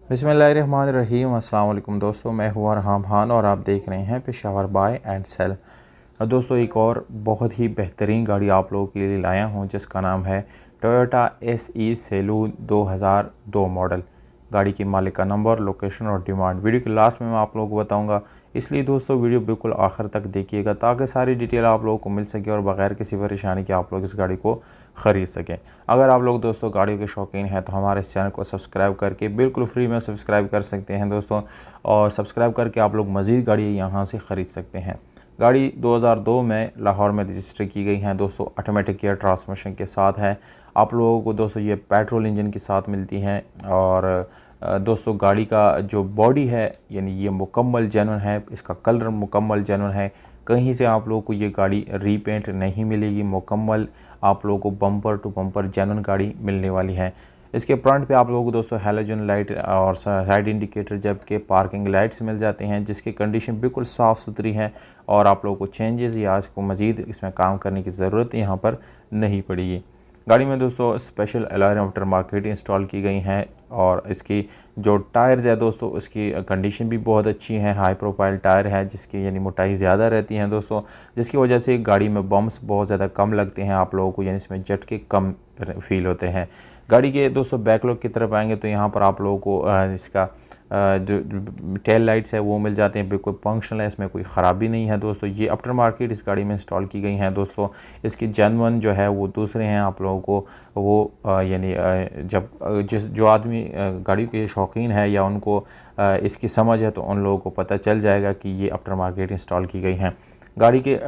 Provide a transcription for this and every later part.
बिस्मिल्लाहिर्रहमानिर्रहीम। अस्सलाम वालेकुम दोस्तों, मैं हूँ अरहाम खान और आप देख रहे हैं पेशावर बाय एंड सेल। दोस्तों, एक और बहुत ही बेहतरीन गाड़ी आप लोगों के लिए लाया हूँ जिसका नाम है टोयोटा SE सेलून 2002 मॉडल। गाड़ी की मालिक का नंबर, लोकेशन और डिमांड वीडियो के लास्ट में मैं आप लोगों को बताऊंगा, इसलिए दोस्तों वीडियो बिल्कुल आखिर तक देखिएगा ताकि सारी डिटेल आप लोगों को मिल सके और बगैर किसी परेशानी के आप लोग इस गाड़ी को ख़रीद सकें। अगर आप लोग दोस्तों गाड़ियों के शौकीन हैं तो हमारे इस चैनल को सब्सक्राइब करके बिल्कुल फ्री में सब्सक्राइब कर सकते हैं दोस्तों, और सब्सक्राइब करके आप लोग मज़ीद गाड़ी यहाँ से ख़रीद सकते हैं। गाड़ी 2002 में लाहौर में रजिस्टर की गई हैं दोस्तों, ऑटोमेटिक गियर ट्रांसमिशन के साथ है। आप लोगों को दोस्तों ये पेट्रोल इंजन के साथ मिलती हैं। और दोस्तों गाड़ी का जो बॉडी है यानी ये मुकम्मल जेन्युइन है, इसका कलर मुकम्मल जेन्युइन है। कहीं से आप लोगों को ये गाड़ी रीपेंट नहीं मिलेगी, मुकम्मल आप लोगों को बम्पर टू बम्पर जेन्युइन गाड़ी मिलने वाली है। इसके फ्रंट पे आप लोगों को दोस्तों हैलोजन लाइट और साइड इंडिकेटर जबकि पार्किंग लाइट्स मिल जाते हैं जिसकी कंडीशन बिल्कुल साफ़ सुथरी है और आप लोगों को चेंजेस या इसको मज़ीद इसमें काम करने की ज़रूरत यहाँ पर नहीं पड़ेगी। गाड़ी में दोस्तों special alloy after market install की गई हैं और इसकी जो टायर्स है दोस्तों उसकी कंडीशन भी बहुत अच्छी है। हाई प्रोफाइल टायर है जिसकी यानी मोटाई ज़्यादा रहती है दोस्तों, जिसकी वजह से गाड़ी में बम्प्स बहुत ज़्यादा कम लगते हैं आप लोगों को, यानी इसमें झटके कम फील होते हैं। गाड़ी के दोस्तों बैकलॉग की तरफ आएंगे तो यहाँ पर आप लोगों को इसका जो टेल लाइट्स है वो मिल जाते हैं, बिल्कुल फंक्शनल है, इसमें कोई ख़राबी नहीं है दोस्तों। ये आफ्टर मार्केट इस गाड़ी में इंस्टॉल की गई हैं दोस्तों। इसकी जेन्युइन जो है वो दूसरे हैं आप लोगों को वो यानी जब जो आदमी गाड़ी के शौकीन है या उनको इसकी समझ है तो उन लोगों को पता चल जाएगा कि ये आफ्टर मार्केट इंस्टॉल की गई हैं। गाड़ी के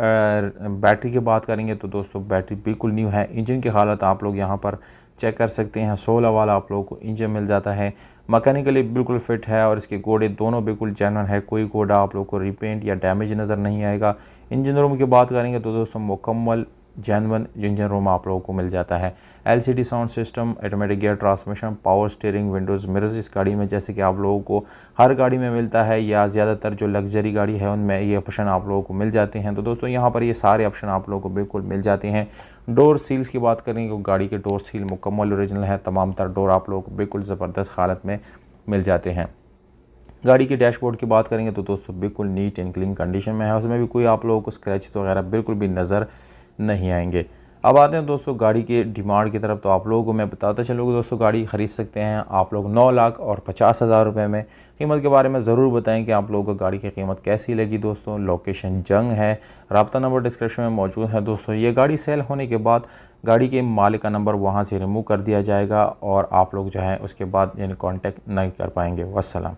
बैटरी की बात करेंगे तो दोस्तों बैटरी बिल्कुल न्यू है। इंजन की हालत आप लोग यहाँ पर चेक कर सकते हैं, 16 वाला आप लोगों को इंजन मिल जाता है। मैकेनिकली बिल्कुल फिट है और इसके घोड़े दोनों बिल्कुल जेन्युइन है, कोई घोड़ा आप लोग को रिपेंट या डैमेज नज़र नहीं आएगा। इंजन रूम की बात करेंगे तो दोस्तों मुकम्मल जेन्युइन इंजन रूम आप लोगों को मिल जाता है। LCD sound system, automatic gear transmission, power steering, Windows mirrors इस गाड़ी में जैसे कि आप लोगों को हर गाड़ी में मिलता है या ज़्यादातर जो लग्जरी गाड़ी है उनमें ये ऑप्शन आप लोगों को मिल जाते हैं। तो दोस्तों यहाँ पर ये सारे ऑप्शन आप लोगों को बिल्कुल मिल जाते हैं। डोर सील्स की बात करेंगे तो गाड़ी के डोर सील मुकम्मल ओरिजिनल है, तमाम तर डोर आप लोगों को बिल्कुल ज़बरदस्त हालत में मिल जाते हैं। गाड़ी के डैशबोर्ड की बात करेंगे तो दोस्तों बिल्कुल नीट एंड क्लीन कंडीशन में है, उसमें भी कोई आप लोगों को स्क्रैचेस वगैरह बिल्कुल भी नज़र नहीं आएंगे। अब आते हैं दोस्तों गाड़ी के डिमांड की तरफ। तो आप लोगों को मैं बताता चलूँगा दोस्तों गाड़ी ख़रीद सकते हैं आप लोग 9,50,000 रुपये में। कीमत के बारे में ज़रूर बताएं कि आप लोगों को गाड़ी की कीमत कैसी लगी दोस्तों। लोकेशन जंग है, रब्ता नंबर डिस्क्रिप्शन में मौजूद है दोस्तों। ये गाड़ी सेल होने के बाद गाड़ी के मालिक का नंबर वहाँ से रिमूव कर दिया जाएगा और आप लोग जो है उसके बाद यानी कॉन्टेक्ट नहीं कर पाएंगे। वस्सलाम।